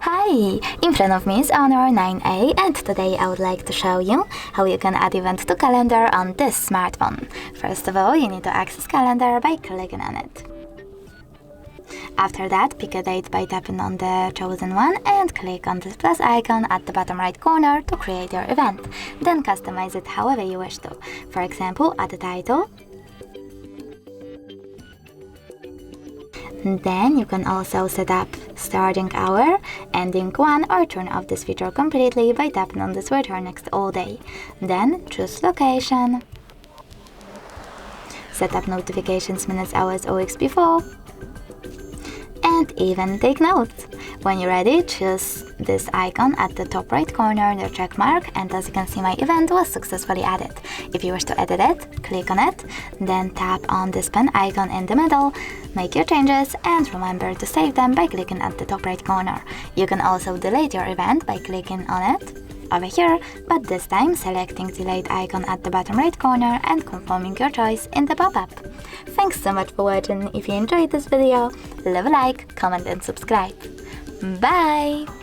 Hi! In front of me is Honor 9A, and today I would like to show you how you can add event to calendar on this smartphone. First of all, you need to access calendar by clicking on it. After that, pick a date by tapping on the chosen one and click on this plus icon at the bottom right corner to create your event. Then customize it however you wish to. For example, add a title. Then you can also set up starting hour, ending one, or turn off this feature completely by tapping on this return next all day. Then choose location. Set up notifications, minutes, hours, or weeks before. And even take notes. When you're ready, choose this icon at the top right corner, the check mark, and as you can see, my event was successfully added. If you wish to edit it, click on it, then tap on this pen icon in the middle, make your changes, and remember to save them by clicking at the top right corner. You can also delete your event by clicking on it over here, but this time selecting delete icon at the bottom right corner and confirming your choice in the pop-up. Thanks so much for watching. If you enjoyed this video, leave a like, comment and subscribe. Bye!